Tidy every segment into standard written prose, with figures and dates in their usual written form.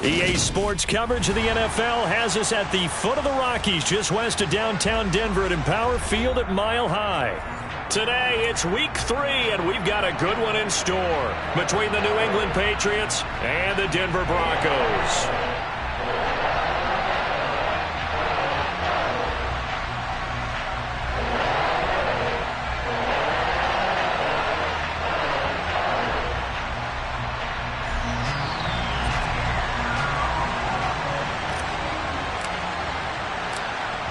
EA Sports coverage of the NFL has us at the foot of the Rockies, just west of downtown Denver at Empower Field at Mile High. Today, it's Week 3, and we've got a good one in store between the New England Patriots and the Denver Broncos.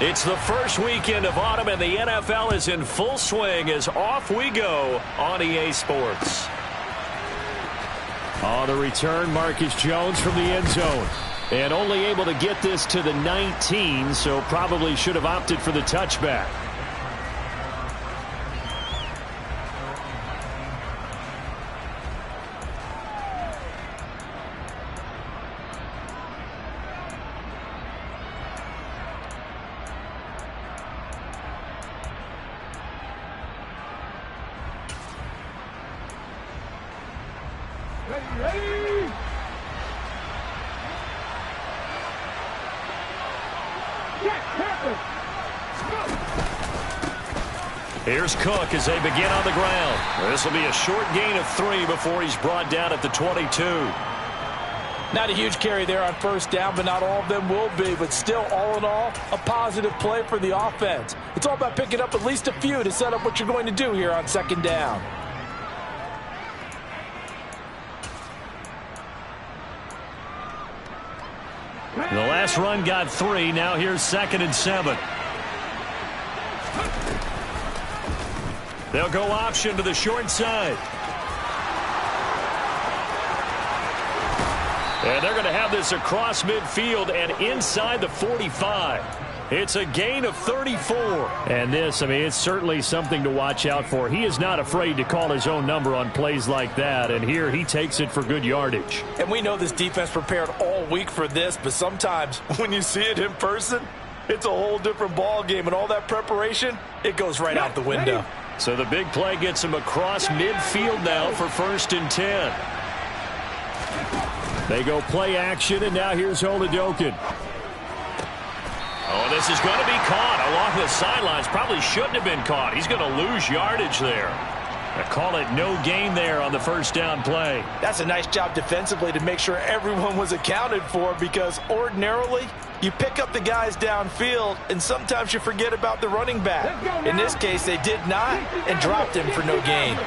It's the first weekend of autumn, and the NFL is in full swing as off we go on EA Sports. On the return, Marcus Jones from the end zone. And only able to get this to the 19, so probably should have opted for the touchback. Here's Cook as they begin on the ground. This will be a short gain of 3 before he's brought down at the 22. Not a huge carry there on first down, but not all of them will be. But still, all in all, a positive play for the offense. It's all about picking up at least a few to set up what you're going to do here on second down. The last run got 3. Now here's 2nd and 7. They'll go option to the short side. And they're going to have this across midfield and inside the 45. It's a gain of 34. And this, I mean, it's certainly something to watch out for. He is not afraid to call his own number on plays like that. And here he takes it for good yardage. And we know this defense prepared all week for this, but sometimes when you see it in person, it's a whole different ball game. And all that preparation, it goes right out the window. So the big play gets him across midfield now for 1st and 10. They go play action, and now here's Oladokin. Oh, this is going to be caught along the sidelines. Probably shouldn't have been caught. He's going to lose yardage there. I call it no gain there on the first down play. That's a nice job defensively to make sure everyone was accounted for, because ordinarily you pick up the guys downfield and sometimes you forget about the running back. In this case, they did not and dropped him for no gain.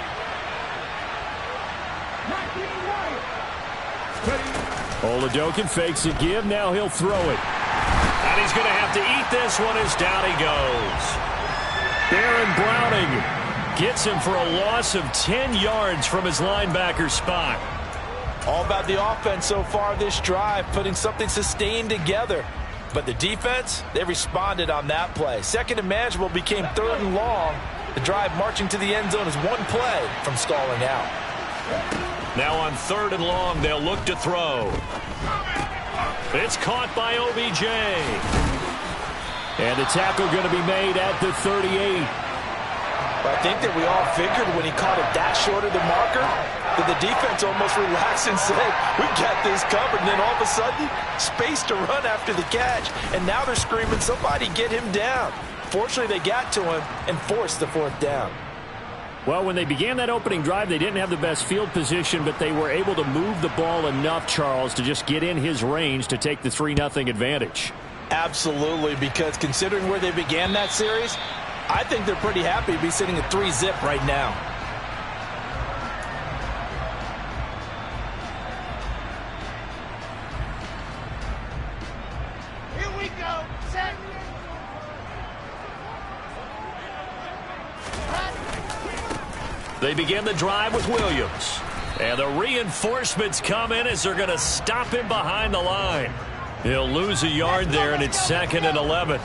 Oladokin fakes a give. Now he'll throw it. And he's going to have to eat this one as down he goes. Baron Browning gets him for a loss of 10 yards from his linebacker spot. All about the offense so far this drive, putting something sustained together. But the defense, they responded on that play. 2nd and manageable became 3rd and long. The drive marching to the end zone is one play from stalling out. Now on 3rd and long, they'll look to throw. It's caught by OBJ. And the tackle going to be made at the 38. I think that we all figured when he caught it that short of the marker that the defense almost relaxed and said, we got this covered. And then all of a sudden, space to run after the catch. And now they're screaming, somebody get him down. Fortunately, they got to him and forced the 4th down. Well, when they began that opening drive, they didn't have the best field position, but they were able to move the ball enough, Charles, to just get in his range to take the 3-0 advantage. Absolutely, because considering where they began that series, I think they're pretty happy to be sitting at 3-zip right now. Here we go. Set. They begin the drive with Williams. And the reinforcements come in as they're going to stop him behind the line. He'll lose a yard there, and it's 2nd and 11.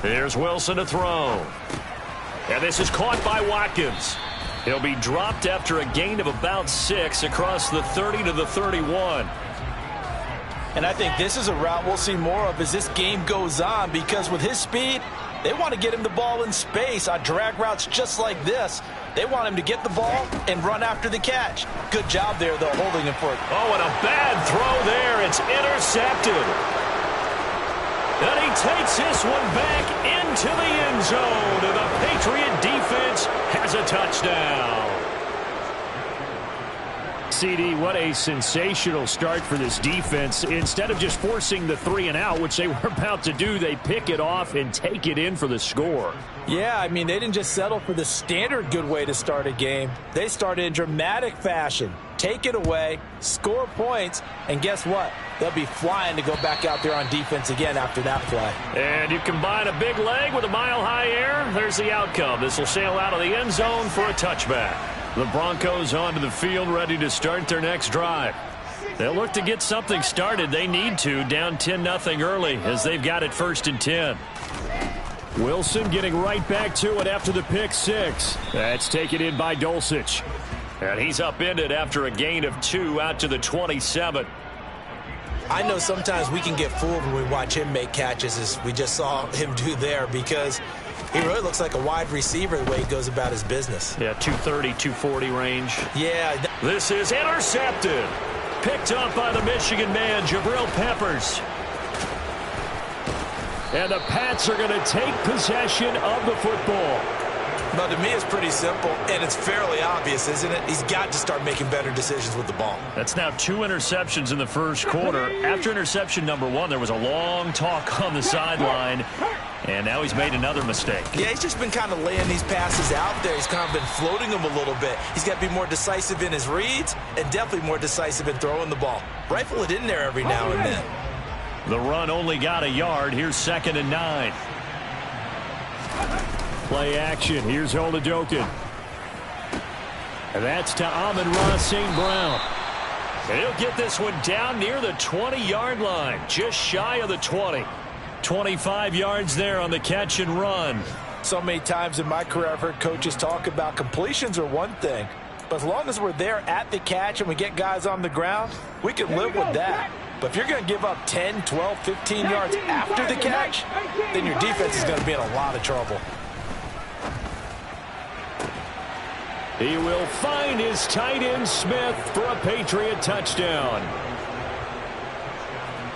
Here's Wilson to throw. And this is caught by Watkins. He'll be dropped after a gain of about 6 across the 30 to the 31. And I think this is a route we'll see more of as this game goes on, because with his speed, they want to get him the ball in space on drag routes just like this. They want him to get the ball and run after the catch. Good job there, though, holding him for it. Oh, and a bad throw there. It's intercepted. And he takes this one back into the end zone. And the Patriot defense has a touchdown. CD, what a sensational start for this defense. Instead of just forcing the 3-and-out, which they were about to do, they pick it off and take it in for the score. Yeah, I mean, they didn't just settle for the standard good way to start a game. They started in dramatic fashion. Take it away, score points, and guess what? They'll be flying to go back out there on defense again after that play. And you combine a big leg with a mile-high air, there's the outcome. This will sail out of the end zone for a touchback. The Broncos onto the field, ready to start their next drive. They'll look to get something started. They need to, down 10-0 early, as they've got it 1st and 10. Wilson getting right back to it after the pick six. That's taken in by Dulcich. And he's upended after a gain of 2 out to the 27. I know sometimes we can get fooled when we watch him make catches, as we just saw him do there, because he really looks like a wide receiver the way he goes about his business. Yeah, 230, 240 range. Yeah. This is intercepted. Picked up by the Michigan man, Jabril Peppers. And the Pats are going to take possession of the football. But to me, it's pretty simple, and it's fairly obvious, isn't it? He's got to start making better decisions with the ball. That's now 2 interceptions in the first quarter. After interception number 1, there was a long talk on the sideline, and now he's made another mistake. Yeah, he's just been kind of laying these passes out there. He's kind of been floating them a little bit. He's got to be more decisive in his reads and definitely more decisive in throwing the ball. Rifle it in there every now and then. The run only got a yard. Here's 2nd and 9. Play action. Here's Oladokun. And that's to Amon-Ra St. Brown. And he'll get this one down near the 20-yard line, just shy of the 20. 25 yards there on the catch and run. So many times in my career I've heard coaches talk about completions are one thing, but as long as we're there at the catch and we get guys on the ground, we can live with that. But if you're going to give up 10, 12, 15 yards after the catch, then your defense is going to be in a lot of trouble. He will find his tight end Smith for a Patriot touchdown.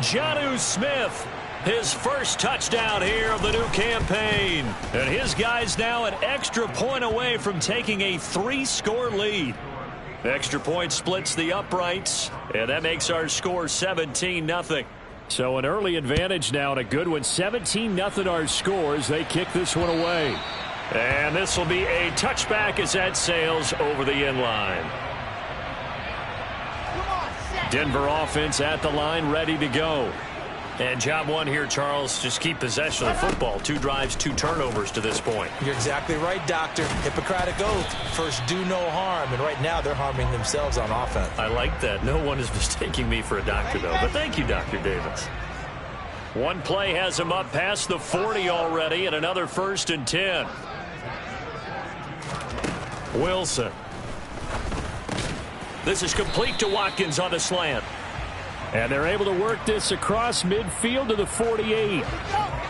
Jonnu Smith, his first touchdown here of the new campaign. And his guys now an extra point away from taking a 3-score lead. Extra point splits the uprights, and that makes our score 17-0. So an early advantage now, and a good one. 17-0 our score as they kick this one away. And this will be a touchback as that sails over the end line. Denver offense at the line, ready to go. And job one here, Charles, just keep possession of the football. 2 drives, 2 turnovers to this point. You're exactly right, Doctor. Hippocratic oath. First, do no harm. And right now, they're harming themselves on offense. I like that. No one is mistaking me for a doctor, though. But thank you, Dr. Davis. One play has him up past the 40 already, and another 1st and 10. Wilson. This is complete to Watkins on the slant. And they're able to work this across midfield to the 48.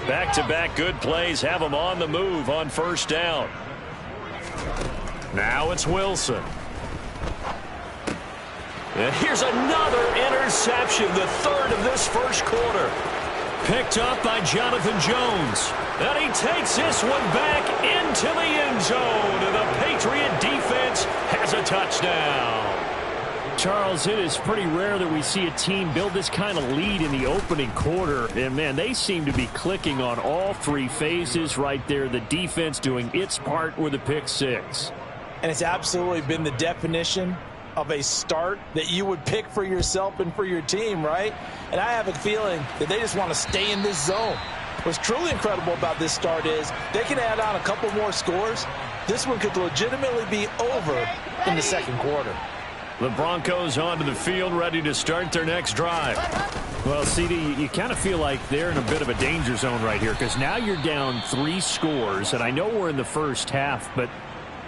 Back-to-back good plays have them on the move on 1st down. Now it's Wilson. And here's another interception, the 3rd of this first quarter. Picked up by Jonathan Jones. And he takes this one back into the end zone. And the Patriot defense has a touchdown. Charles, it is pretty rare that we see a team build this kind of lead in the opening quarter. And, man, they seem to be clicking on all 3 phases right there. The defense doing its part with a pick six. And it's absolutely been the definition of a start that you would pick for yourself and for your team, right? And I have a feeling that they just want to stay in this zone. What's truly incredible about this start is they can add on a couple more scores. This one could legitimately be over in the 2nd quarter. The Broncos onto the field, ready to start their next drive. Well, CD, you kind of feel like they're in a bit of a danger zone right here, because now you're down 3 scores, and I know we're in the first half, but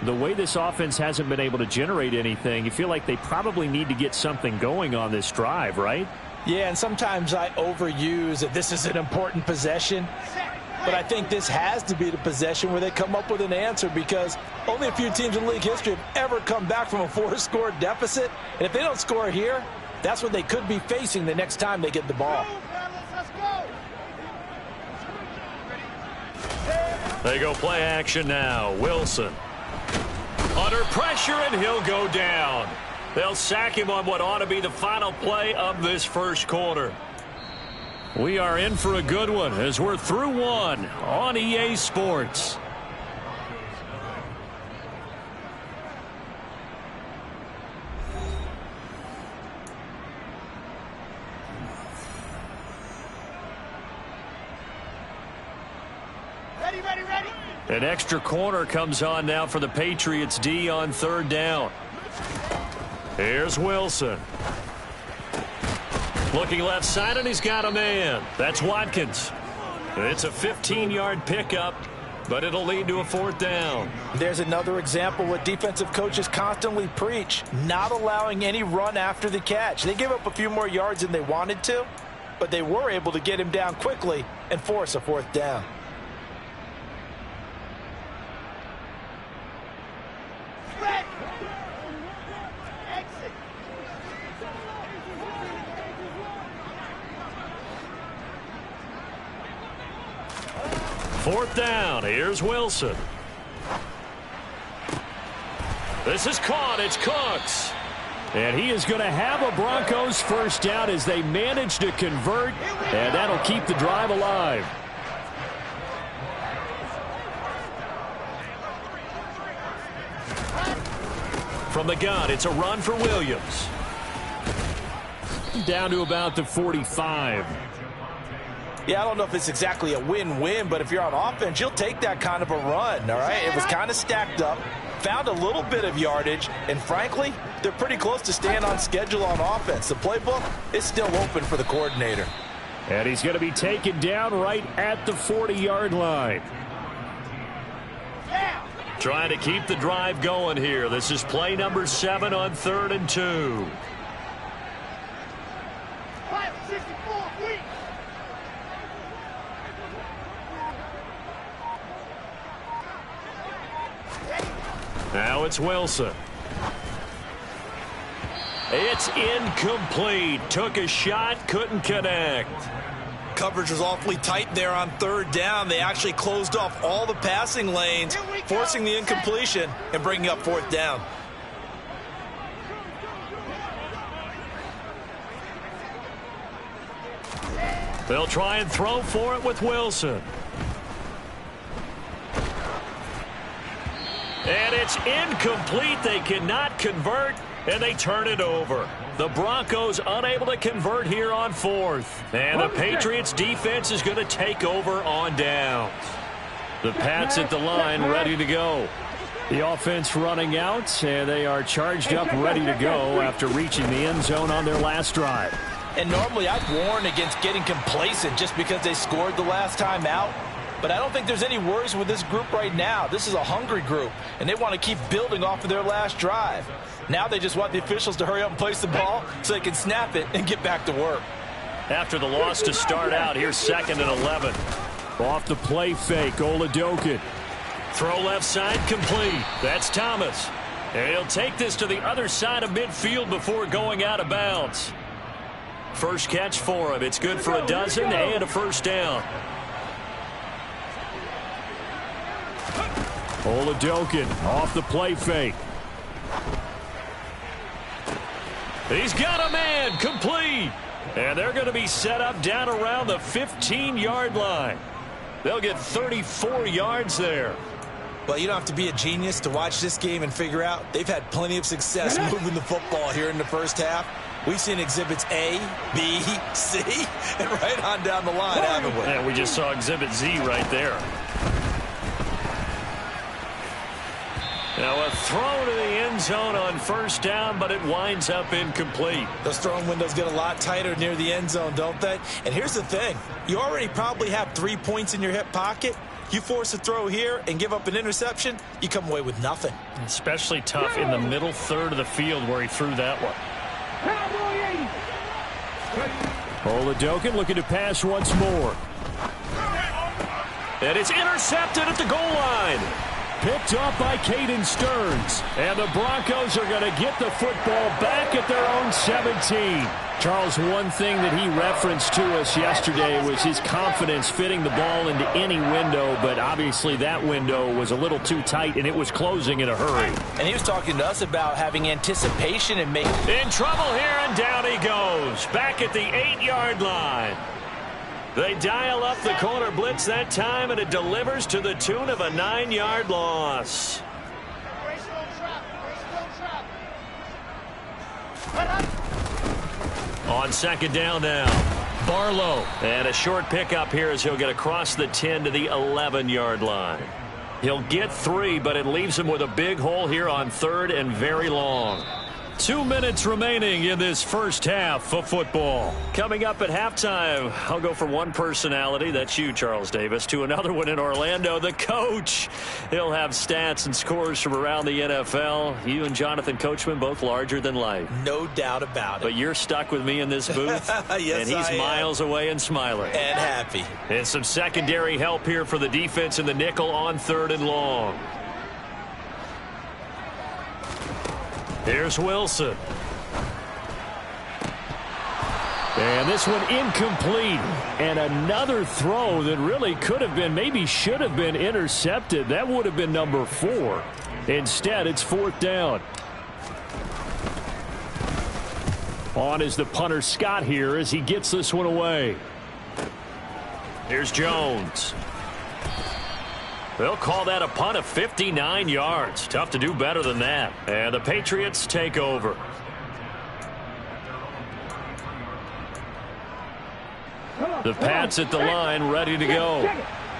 the way this offense hasn't been able to generate anything, you feel like they probably need to get something going on this drive, right? Yeah, and sometimes I overuse that this is an important possession. But I think this has to be the possession where they come up with an answer, because only a few teams in league history have ever come back from a 4-score deficit. And if they don't score here, that's what they could be facing the next time they get the ball. They go play action now. Wilson. Under pressure, and he'll go down. They'll sack him on what ought to be the final play of this first quarter. We are in for a good one as we're through one on EA Sports. Ready, ready, ready. An extra corner comes on now for the Patriots D on third down. Here's Wilson. Looking left side, and he's got a man. That's Watkins. It's a 15-yard pickup, but it'll lead to a fourth down. There's another example what defensive coaches constantly preach, not allowing any run after the catch. They gave up a few more yards than they wanted to, but they were able to get him down quickly and force a fourth down. Fourth down. Here's Wilson. This is caught. It's Cooks. And he is going to have a Broncos first down as they manage to convert, and that'll keep the drive alive. From the gun, it's a run for Williams. Down to about the 45. Yeah, I don't know if it's exactly a win-win, but if you're on offense, you'll take that kind of a run, all right? It was kind of stacked up, found a little bit of yardage, and frankly, they're pretty close to staying on schedule on offense. The playbook is still open for the coordinator. And he's going to be taken down right at the 40-yard line. Trying to keep the drive going here. This is play number 7 on 3rd and 2. Now it's Wilson. It's incomplete. Took a shot, couldn't connect. Coverage was awfully tight there on third down. They actually closed off all the passing lanes, forcing the incompletion and bringing up fourth down. They'll try and throw for it with Wilson. And it's incomplete. They cannot convert, and they turn it over. The Broncos unable to convert here on 4th. And the Patriots defense is going to take over on downs. The Pats at the line ready to go. The offense running out, and they are charged up ready to go after reaching the end zone on their last drive. And normally I'd warn against getting complacent just because they scored the last time out. But I don't think there's any worries with this group right now. This is a hungry group, and they want to keep building off of their last drive. Now they just want the officials to hurry up and place the ball so they can snap it and get back to work. After the loss to start out, here's 2nd and 11. Off the play fake, Oladokin. Throw left side, complete. That's Thomas. And he'll take this to the other side of midfield before going out of bounds. First catch for him. It's good for a dozen and a first down. Oladokin off the play fake. He's got a man, complete. And they're going to be set up down around the 15-yard line. They'll get 34 yards there. Well, you don't have to be a genius to watch this game and figure out they've had plenty of success moving the football here in the first half. We've seen exhibits A, B, C, and right on down the line, haven't we? Yeah, we just saw exhibit Z right there. Now a throw to the end zone on first down, but it winds up incomplete. Those throwing windows get a lot tighter near the end zone, don't they? And here's the thing. You already probably have 3 points in your hip pocket. You force a throw here and give up an interception, you come away with nothing. Especially tough in the middle third of the field where he threw that one. Oladokin looking to pass once more. And it's intercepted at the goal line. Picked off by Caden Stearns. And the Broncos are going to get the football back at their own 17. Charles, one thing that he referenced to us yesterday was his confidence fitting the ball into any window, but obviously that window was a little too tight, and it was closing in a hurry. And he was talking to us about having anticipation and making... In trouble here, and down he goes. Back at the 8-yard line. They dial up the corner blitz that time, and it delivers to the tune of a 9-yard loss. On second down now, Barlow. And a short pickup here as he'll get across the 10 to the 11-yard line. He'll get 3, but it leaves him with a big hole here on third and very long. 2 minutes remaining in this first half of football. Coming up at halftime, I'll go from one personality, that's you, Charles Davis, to another one in Orlando, the coach. He'll have stats and scores from around the NFL. You and Jonathan Coachman, both larger than life. No doubt about it. But you're stuck with me in this booth. Yes, and he's miles away and smiling. And happy. And some secondary help here for the defense in the nickel on third and long. Here's Wilson. And this one incomplete. And another throw that really could have been, maybe should have been intercepted. That would have been number 4. Instead, it's fourth down. On is the punter Scott here as he gets this one away. Here's Jones. They'll call that a punt of 59 yards. Tough to do better than that. And the Patriots take over. The Pats at the line ready to go.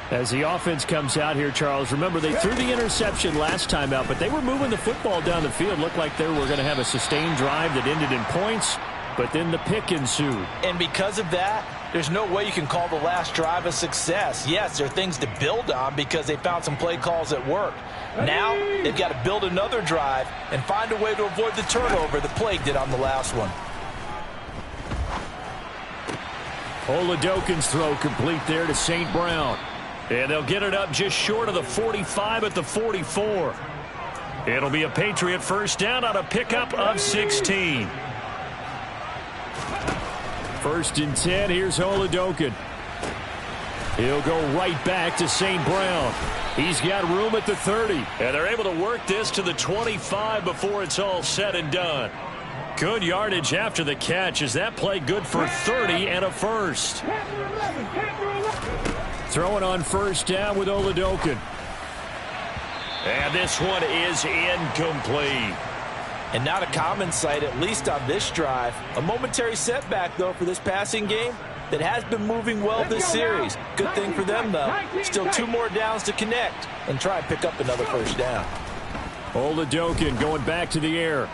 As the offense comes out here, Charles, remember they threw the interception last time out, but they were moving the football down the field. Looked like they were going to have a sustained drive that ended in points, but then the pick ensued. And because of that, there's no way you can call the last drive a success. Yes, there are things to build on because they found some play calls that worked. Now, they've got to build another drive and find a way to avoid the turnover the play did on the last one. Oladokin's throw complete there to St. Brown. And they'll get it up just short of the 45 at the 44. It'll be a Patriot first down on a pickup of 16. First and 10, here's Oladokin. He'll go right back to St. Brown. He's got room at the 30. And they're able to work this to the 25 before it's all said and done. Good yardage after the catch as that play good for 30 and a first. Throwing on first down with Oladokin. And this one is incomplete. And not a common sight, at least on this drive. A momentary setback, though, for this passing game that has been moving well this series. Good thing for them, though. Still 2 more downs to connect and try and pick up another first down. Oladokin going back to the air.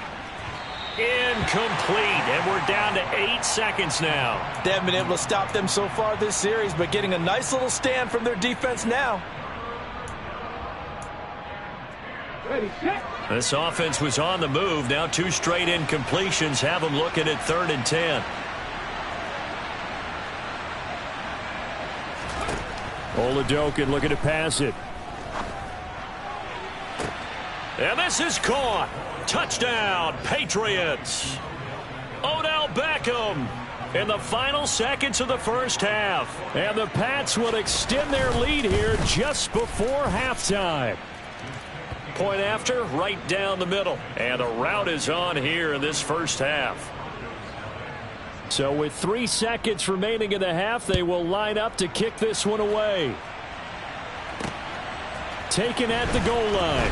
Incomplete, and we're down to 8 seconds now. They haven't been able to stop them so far this series, but getting a nice little stand from their defense now. This offense was on the move. Now 2 straight incompletions have them looking at 3rd and 10. Oladokin looking to pass it. And this is caught. Touchdown, Patriots. Odell Beckham in the final seconds of the first half. And the Pats will extend their lead here just before halftime. Point after, right down the middle. And the route is on here in this first half. So with 3 seconds remaining in the half, they will line up to kick this one away. Taken at the goal line.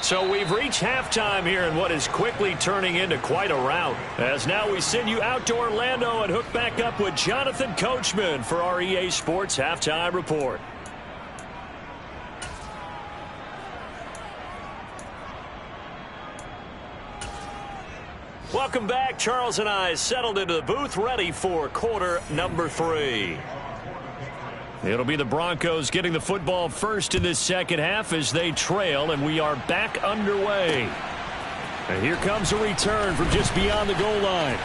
So we've reached halftime here in what is quickly turning into quite a rout. As now we send you out to Orlando and hook back up with Jonathan Coachman for our EA Sports Halftime Report. Welcome back. Charles and I settled into the booth ready for quarter number 3. It'll be the Broncos getting the football first in this second half as they trail, and we are back underway. And here comes a return from just beyond the goal line.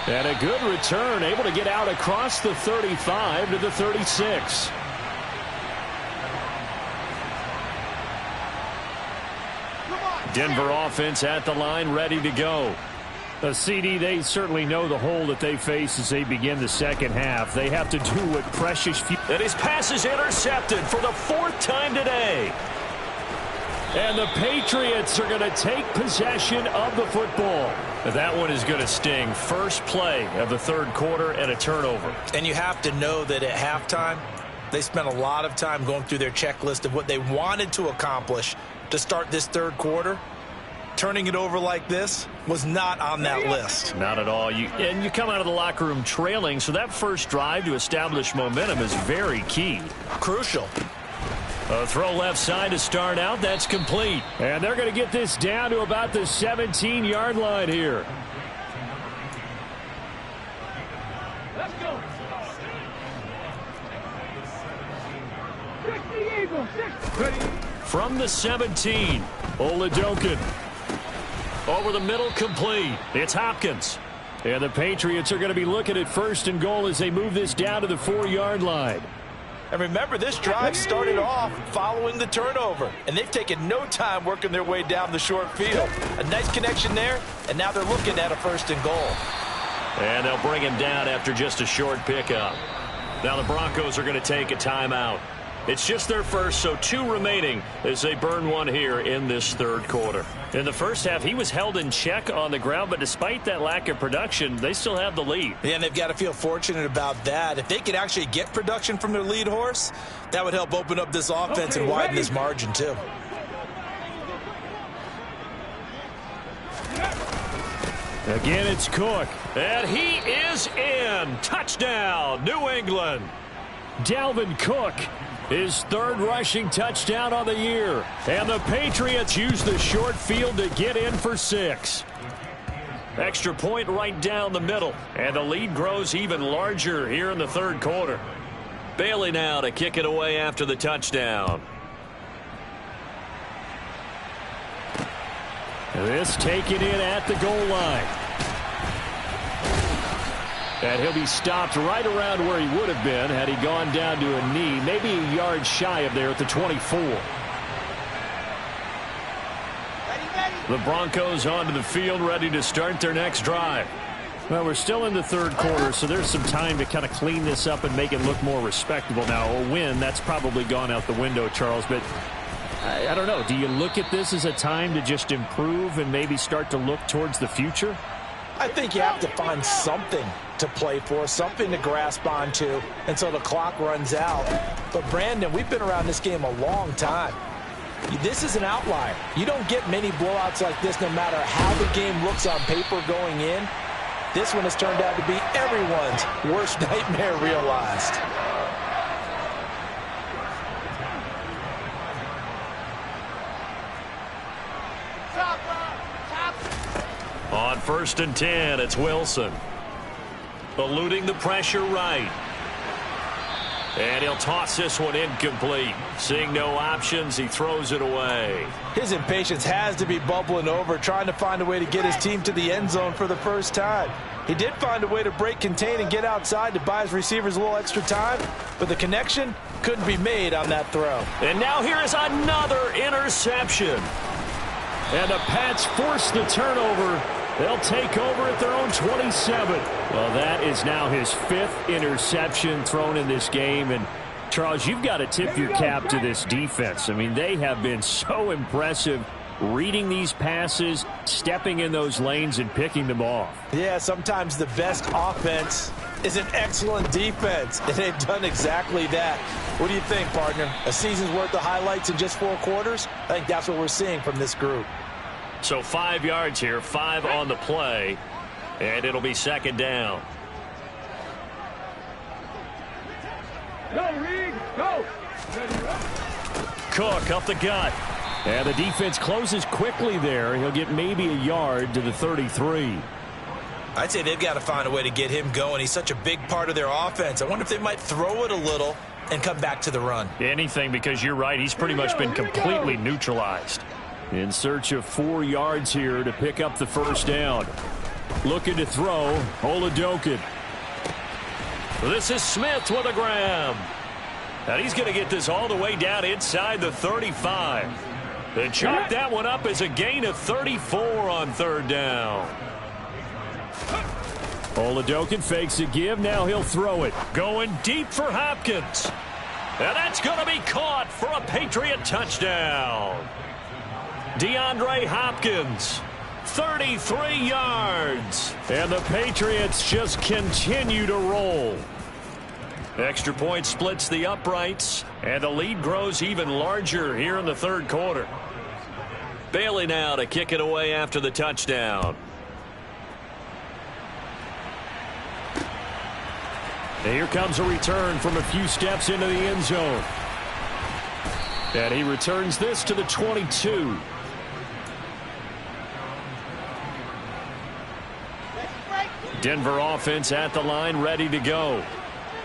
And a good return, able to get out across the 35 to the 36. Denver offense at the line, ready to go. A CD, they certainly know the hole that they face as they begin the second half. They have to do what precious few. And his pass is intercepted for the 4th time today. And the Patriots are going to take possession of the football. That one is going to sting. First play of the 3rd quarter and a turnover. And you have to know that at halftime, they spent a lot of time going through their checklist of what they wanted to accomplish to start this 3rd quarter. Turning it over like this was not on that list. Not at all. You come out of the locker room trailing, so that first drive to establish momentum is very key. Crucial. A throw left side to start out. That's complete. And they're going to get this down to about the 17-yard line here. Let's go. 60 Eagles, 60. From the 17, Oladokin. Over the middle, complete. It's Hopkins. And the Patriots are going to be looking at 1st and goal as they move this down to the 4-yard line. And remember, this drive started off following the turnover. And they've taken no time working their way down the short field. A nice connection there, and now they're looking at a 1st and goal. And they'll bring him down after just a short pickup. Now the Broncos are going to take a timeout. It's just their first, so 2 remaining as they burn one here in this 3rd quarter. In the first half, he was held in check on the ground, but despite that lack of production, they still have the lead. Yeah, and they've got to feel fortunate about that. If they could actually get production from their lead horse, that would help open up this offense and widen this margin too. Again, it's Cook. And he is in. Touchdown, New England. Dalvin Cook, his 3rd rushing touchdown on the year. And the Patriots use the short field to get in for 6. Extra point right down the middle. And the lead grows even larger here in the 3rd quarter. Bailey now to kick it away after the touchdown. This taken in at the goal line. And he'll be stopped right around where he would have been had he gone down to a knee, maybe a yard shy of there at the 24. The Broncos onto the field, ready to start their next drive. Well, we're still in the 3rd quarter, so there's some time to kind of clean this up and make it look more respectable. Now, a win, that's probably gone out the window, Charles, but I don't know. Do you look at this as a time to just improve and maybe start to look towards the future? I think you have to find something to play for, something to grasp onto until the clock runs out. But, Brandon, we've been around this game a long time. This is an outlier. You don't get many blowouts like this no matter how the game looks on paper going in. This one has turned out to be everyone's worst nightmare realized. On 1st and 10, it's Wilson. Eluding the pressure right. And he'll toss this one incomplete. Seeing no options, he throws it away. His impatience has to be bubbling over, trying to find a way to get his team to the end zone for the first time. He did find a way to break contain and get outside to buy his receivers a little extra time, but the connection couldn't be made on that throw. And now here is another interception. And the Pats force the turnover. They'll take over at their own 27. Well, that is now his 5th interception thrown in this game. And, Charles, you've got to tip your cap to this defense. I mean, they have been so impressive reading these passes, stepping in those lanes, and picking them off. Yeah, sometimes the best offense is an excellent defense, and they've done exactly that. What do you think, partner? A season's worth of highlights in just 4 quarters? I think that's what we're seeing from this group. So 5 yards here, 5 on the play, and it'll be 2nd down. Go, Reed, go! Cook up the gut. And the defense closes quickly there. He'll get maybe a yard to the 33. I'd say they've got to find a way to get him going. He's such a big part of their offense. I wonder if they might throw it a little and come back to the run. Anything, because you're right. He's pretty much been completely neutralized. In search of 4 yards here to pick up the first down. Looking to throw, Oladokin. This is Smith with a grab. And he's going to get this all the way down inside the 35. They chalk that one up as a gain of 34 on 3rd down. Oladokin fakes a give. Now he'll throw it. Going deep for Hopkins. And that's going to be caught for a Patriot touchdown. DeAndre Hopkins, 33 yards. And the Patriots just continue to roll. Extra point splits the uprights, and the lead grows even larger here in the 3rd quarter. Bailey now to kick it away after the touchdown. And here comes a return from a few steps into the end zone. And he returns this to the 22. Denver offense at the line, ready to go.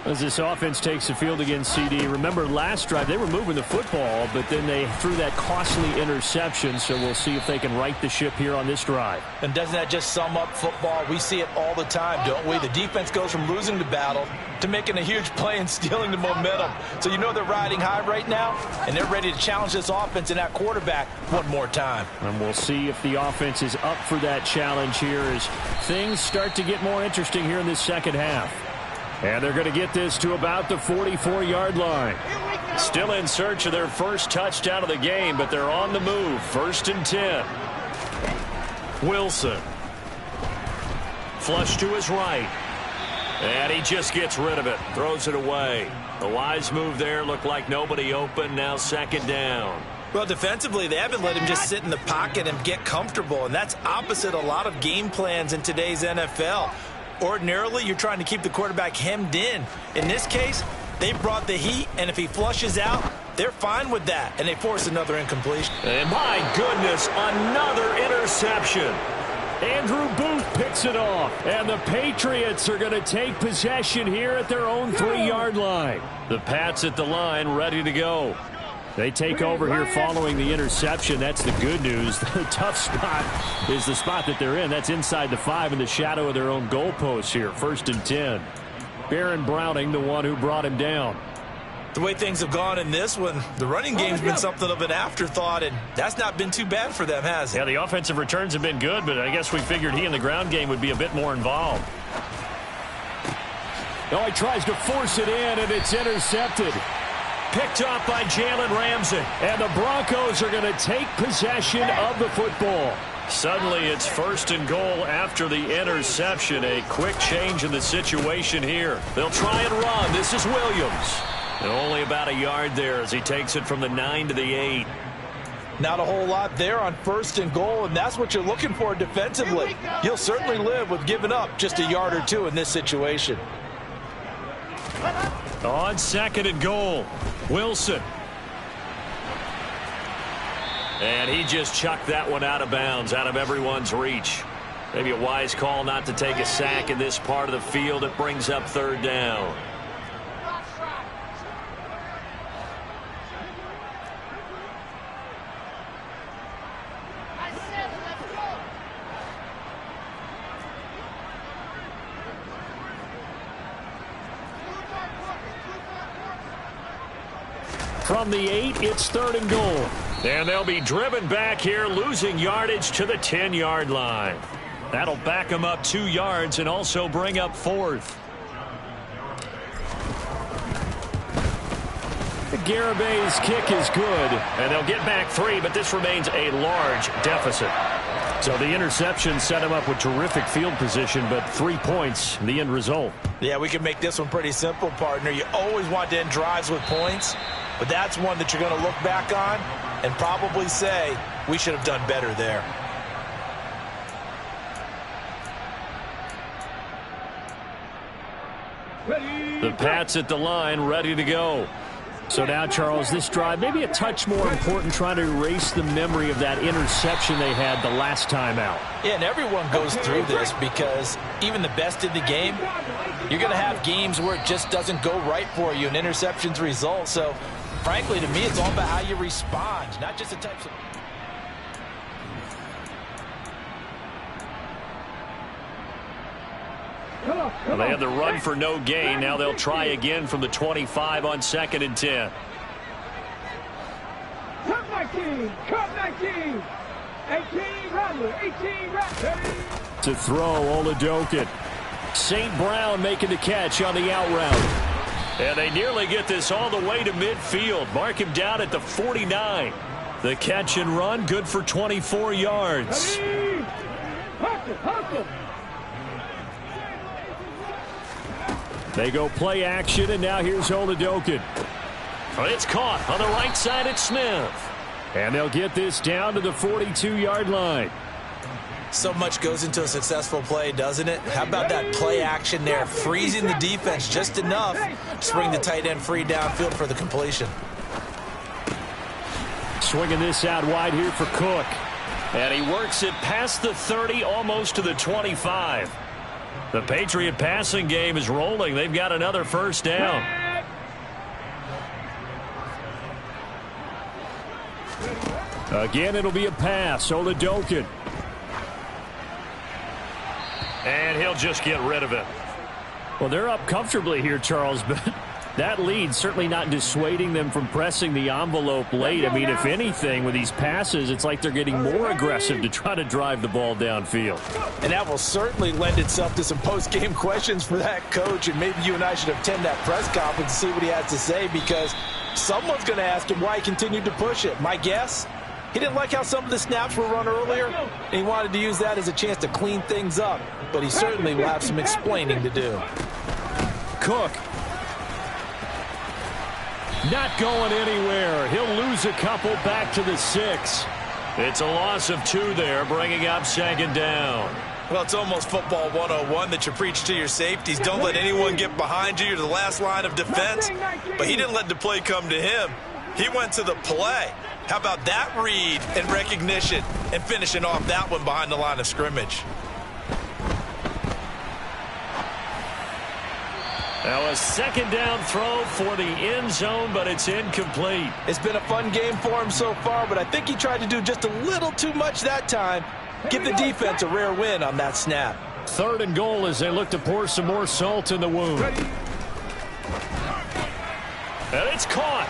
As this offense takes the field against CD, remember last drive they were moving the football, but then they threw that costly interception, so we'll see if they can right the ship here on this drive. And doesn't that just sum up football? We see it all the time, don't we? The defense goes from losing the battle to making a huge play and stealing the momentum. So you know they're riding high right now, and they're ready to challenge this offense and that quarterback one more time. And we'll see if the offense is up for that challenge here as things start to get more interesting here in this second half. And they're going to get this to about the 44-yard line. Still in search of their first touchdown of the game, but they're on the move. 1st and 10. Wilson. Flush to his right. And he just gets rid of it. Throws it away. The wise move there. Looked like nobody open. Now 2nd down. Well, defensively, they haven't let him just sit in the pocket and get comfortable. And that's opposite a lot of game plans in today's NFL. Ordinarily, you're trying to keep the quarterback hemmed in. In this case, they brought the heat, and if he flushes out, they're fine with that, and they force another incompletion. And my goodness, another interception. Andrew Booth picks it off, and the Patriots are going to take possession here at their own 3-yard line. The Pats at the line, ready to go. They take over here following the interception. That's the good news. The tough spot is the spot that they're in. That's inside the 5 in the shadow of their own goalpost here. 1st and 10. Baron Browning, the one who brought him down. The way things have gone in this one, the running game's been something of an afterthought, and that's not been too bad for them, has it? Yeah, the offensive returns have been good, but I guess we figured he in the ground game would be a bit more involved. Oh, he tries to force it in, and it's intercepted. Picked off by Jalen Ramsey. And the Broncos are going to take possession of the football. Suddenly it's 1st and goal after the interception. A quick change in the situation here. They'll try and run. This is Williams. And only about a yard there as he takes it from the 9 to the 8. Not a whole lot there on 1st and goal, and that's what you're looking for defensively. You'll certainly live with giving up just a yard or 2 in this situation. On 2nd and goal, Wilson. And he just chucked that one out of bounds, out of everyone's reach. Maybe a wise call not to take a sack in this part of the field. It brings up 3rd down. From the 8, it's 3rd and goal. And they'll be driven back here, losing yardage to the 10-yard line. That'll back them up 2 yards and also bring up 4th. Garabay's kick is good, and they'll get back 3, but this remains a large deficit. So the interception set him up with terrific field position, but 3 points, the end result. Yeah, we can make this one pretty simple, partner. You always want to end drives with points, but that's one that you're going to look back on and probably say, we should have done better there. The Pats at the line, ready to go. So now, Charles, this drive, maybe a touch more important, trying to erase the memory of that interception they had the last time out. Yeah, and everyone goes through this because even the best in the game, you're going to have games where it just doesn't go right for you, and interceptions result. So, frankly, to me, it's all about how you respond, not just the types of... Well, they had the run for no gain. Now they'll try again from the 25 on 2nd and 10. Cut 19. Cut 19. 18 Rattler. 18 Rattler. To throw, Oladokin. St. Brown making the catch on the out route. And they nearly get this all the way to midfield. Mark him down at the 49. The catch and run, good for 24 yards. They go play action, and now here's Oladokin. It's caught on the right side at Smith. And they'll get this down to the 42-yard line. So much goes into a successful play, doesn't it? How about that play action there, freezing the defense just enough to bring the tight end free downfield for the completion. Swinging this out wide here for Cook. And he works it past the 30, almost to the 25. The Patriot passing game is rolling. They've got another first down. Again, it'll be a pass. Oladokin. And he'll just get rid of it. Well, they're up comfortably here, Charles, but that lead certainly not dissuading them from pressing the envelope late. I mean, if anything, with these passes, it's like they're getting more aggressive to try to drive the ball downfield. And that will certainly lend itself to some post-game questions for that coach, and maybe you and I should attend that press conference to see what he has to say, because someone's going to ask him why he continued to push it. My guess? He didn't like how some of the snaps were run earlier, and he wanted to use that as a chance to clean things up. But he certainly will have some explaining to do. Cook. Not going anywhere. He'll lose a couple back to the 6. It's a loss of 2 there, bringing up 2nd down. Well, it's almost football 101 that you preach to your safeties. Don't let anyone get behind you. You're the last line of defense. But he didn't let the play come to him. He went to the play. How about that read and recognition and finishing off that one behind the line of scrimmage? Now a 2nd down throw for the end zone, but it's incomplete. It's been a fun game for him so far, but I think he tried to do just a little too much that time. Give the defense a rare win on that snap. 3rd and goal as they look to pour some more salt in the wound. And it's caught.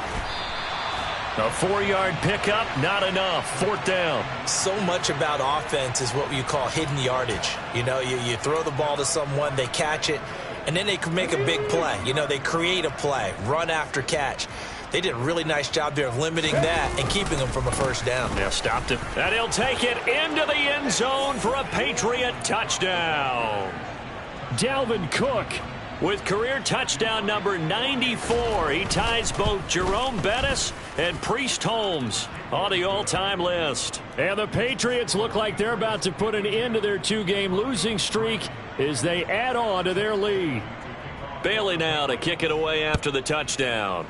A 4-yard pickup, not enough. 4th down. So much about offense is what you call hidden yardage. You know, you throw the ball to someone, they catch it, and then they can make a big play. You know, they create a play, run after catch. They did a really nice job there of limiting that and keeping them from a first down. Yeah, stopped it. And he'll take it into the end zone for a Patriot touchdown. Dalvin Cook with career touchdown number 94. He ties both Jerome Bettis and Priest Holmes on the all-time list. And the Patriots look like they're about to put an end to their 2-game losing streak as they add on to their lead. Bailey now to kick it away after the touchdown.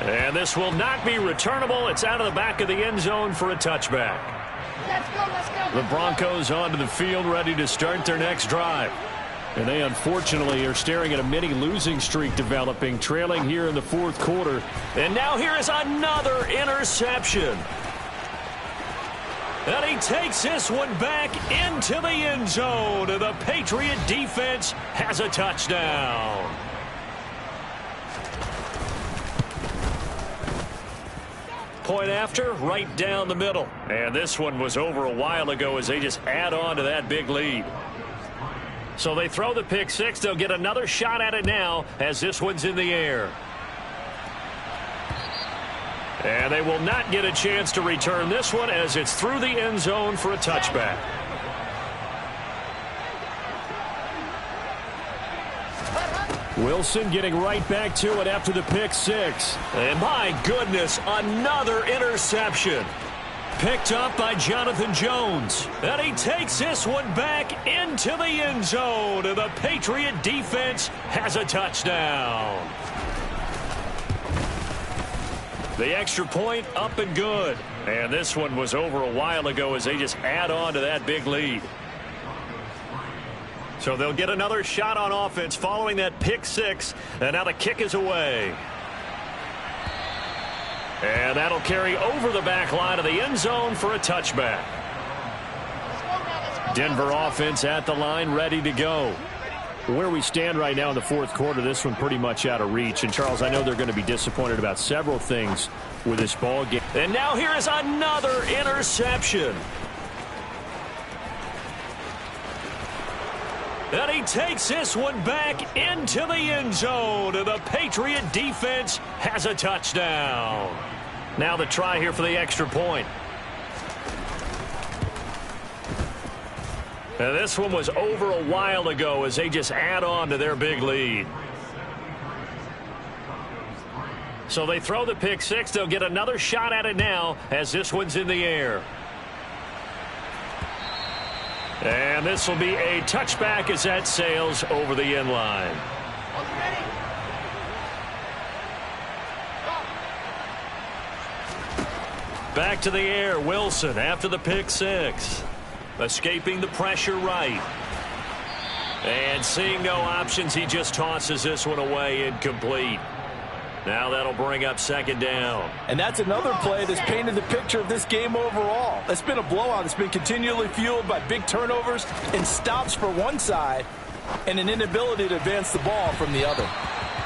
And this will not be returnable. It's out of the back of the end zone for a touchback. Let's go, let's go. The Broncos onto the field ready to start their next drive. And they unfortunately are staring at a mini losing streak developing, trailing here in the 4th quarter. And now here is another interception. And he takes this one back into the end zone. And the Patriot defense has a touchdown. Point after, right down the middle. And this one was over a while ago as they just add on to that big lead. So they throw the pick 6. They'll get another shot at it now as this one's in the air. And they will not get a chance to return this one as it's through the end zone for a touchback. Wilson getting right back to it after the pick 6. And my goodness, another interception. Picked up by Jonathan Jones. And he takes this one back into the end zone. And the Patriot defense has a touchdown. The extra point up and good. And this one was over a while ago as they just add on to that big lead. So they'll get another shot on offense following that pick 6. And now the kick is away. And that'll carry over the back line of the end zone for a touchback. Denver offense at the line, ready to go. Where we stand right now in the fourth quarter, this one pretty much out of reach. And, Charles, I know they're going to be disappointed about several things with this ball game. And now here is another interception. And he takes this one back into the end zone. And the Patriot defense has a touchdown. Now the try here for the extra point. And this one was over a while ago as they just add on to their big lead. So they throw the pick six. They'll get another shot at it now as this one's in the air. And this will be a touchback as that sails over the end line. Back to the air, Wilson after the pick six. Escaping the pressure right. And seeing no options, he just tosses this one away, incomplete. Now that'll bring up second down. And that's another play that's painted the picture of this game overall. It's been a blowout. It's been continually fueled by big turnovers and stops for one side and an inability to advance the ball from the other.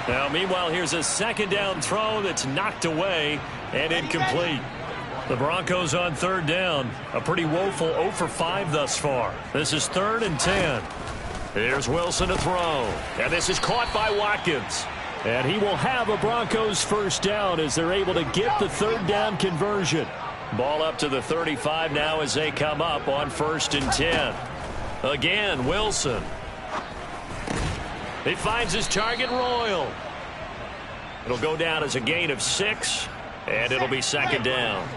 Now, meanwhile, here's a second down throw that's knocked away and incomplete. The Broncos on third down. A pretty woeful 0 for 5 thus far. This is 3rd and 10. Here's Wilson to throw. And this is caught by Watkins. And he will have a Broncos first down as they're able to get the third down conversion. Ball up to the 35 now as they come up on 1st and 10. Again, Wilson. He finds his target, Royal. It'll go down as a gain of 6, and it'll be second down.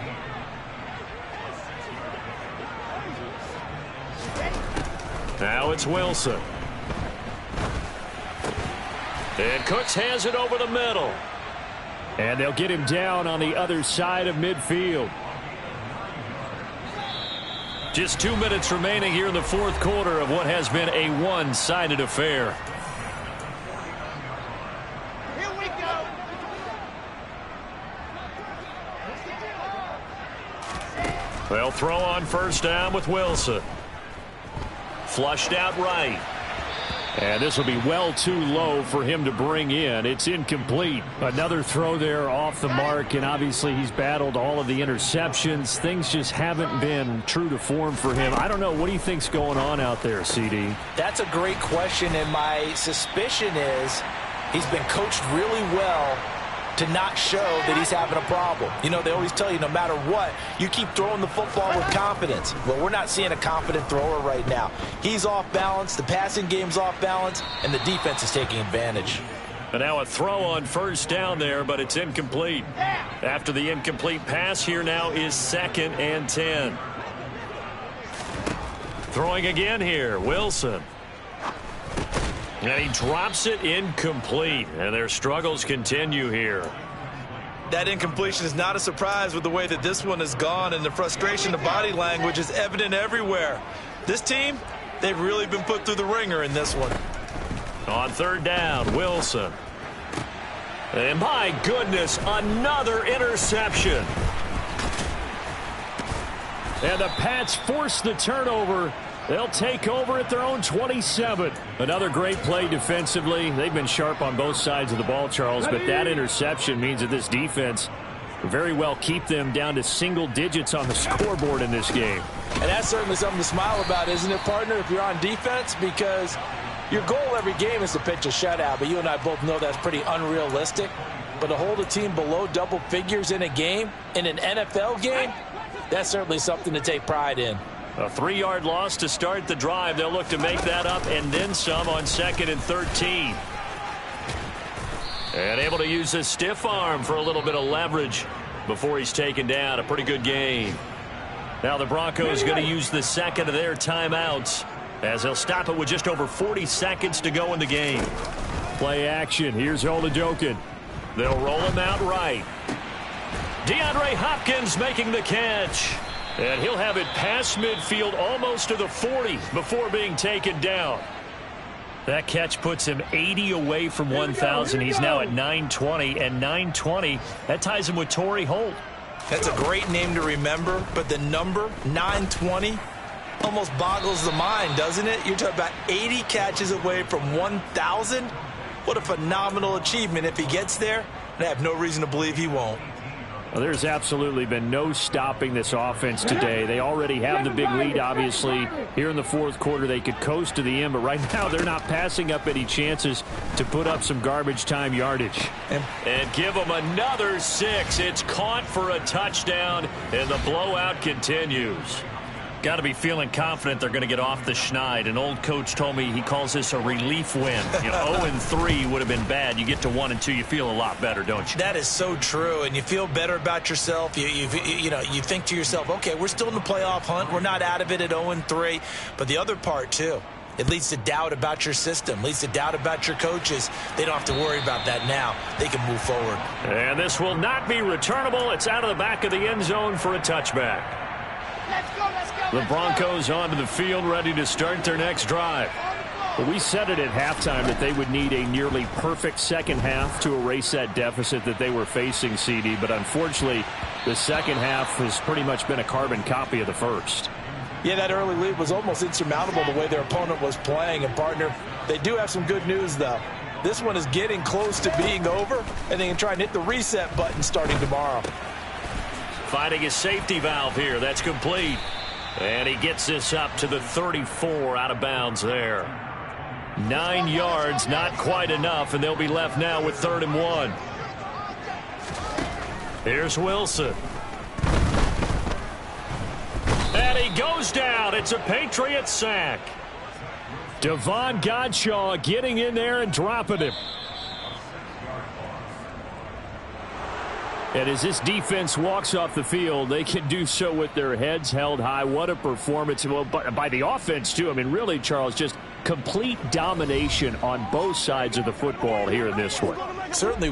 Now it's Wilson. And Cooks has it over the middle. And they'll get him down on the other side of midfield. Just 2 minutes remaining here in the fourth quarter of what has been a one-sided affair. Here we go. They'll throw on first down with Wilson. Flushed out right. And this will be well too low for him to bring in. It's incomplete. Another throw there off the mark, and obviously he's battled all of the interceptions. Things just haven't been true to form for him. I don't know. What do you think's going on out there, CD? That's a great question, and my suspicion is he's been coached really well to not show that he's having a problem. You know, they always tell you no matter what, you keep throwing the football with confidence. Well, we're not seeing a confident thrower right now. He's off balance, the passing game's off balance, and the defense is taking advantage. And now a throw on first down there, but it's incomplete. After the incomplete pass, here now is 2nd and 10. Throwing again here, Wilson. And he drops it incomplete, and their struggles continue here. That incompletion is not a surprise with the way that this one has gone, and the frustration, the body language is evident everywhere. This team, they've really been put through the ringer in this one. On third down, Wilson. And my goodness, another interception. And the Pats force the turnover. They'll take over at their own 27. Another great play defensively. They've been sharp on both sides of the ball, Charles, but that interception means that this defense very well keep them down to single digits on the scoreboard in this game. And that's certainly something to smile about, isn't it, partner, if you're on defense? Because your goal every game is to pitch a shutout, but you and I both know that's pretty unrealistic. But to hold a team below double figures in a game, in an NFL game, that's certainly something to take pride in. A 3-yard loss to start the drive. They'll look to make that up and then some on 2nd and 13. And able to use his stiff arm for a little bit of leverage before he's taken down. A pretty good gain. Now the Broncos going to use the second of their timeouts as they'll stop it with just over 40 seconds to go in the game. Play action. Here's Olajuwon. They'll roll him out right. DeAndre Hopkins making the catch. And he'll have it past midfield almost to the 40 before being taken down. That catch puts him 80 away from 1,000. He's now at 920, and 920, that ties him with Torrey Holt. That's a great name to remember, but the number, 920, Almost boggles the mind, doesn't it? You're talking about 80 catches away from 1,000. What a phenomenal achievement. If he gets there, I have no reason to believe he won't. Well, there's absolutely been no stopping this offense today. They already have the big lead, obviously. Here in the fourth quarter, they could coast to the end, but right now they're not passing up any chances to put up some garbage time yardage. And give them another 6. It's caught for a touchdown, and the blowout continues. Got to be feeling confident they're going to get off the schneid. An old coach told me he calls this a relief win. 0-3 would have been bad. You get to 1-2, you feel a lot better, don't you? That is so true, and you feel better about yourself. You think to yourself, okay, we're still in the playoff hunt. We're not out of it at 0-3. But the other part, too, it leads to doubt about your system, leads to doubt about your coaches. They don't have to worry about that now. They can move forward. And this will not be returnable. It's out of the back of the end zone for a touchback. The Broncos onto the field, ready to start their next drive. But we said it at halftime that they would need a nearly perfect second half to erase that deficit that they were facing, CD. But unfortunately, the second half has pretty much been a carbon copy of the first. Yeah, that early lead was almost insurmountable the way their opponent was playing. And, partner, they do have some good news, though. This one is getting close to being over, and they can try and hit the reset button starting tomorrow. Finding a safety valve here. That's complete. And he gets this up to the 34, out of bounds there. 9 yards, not quite enough, and they'll be left now with 3rd and 1. Here's Wilson. And he goes down. It's a Patriot sack. Devon Godshaw getting in there and dropping him. And as this defense walks off the field, they can do so with their heads held high. What a performance. Well, by the offense, too. I mean, really, Charles, just complete domination on both sides of the football here in this one. Certainly.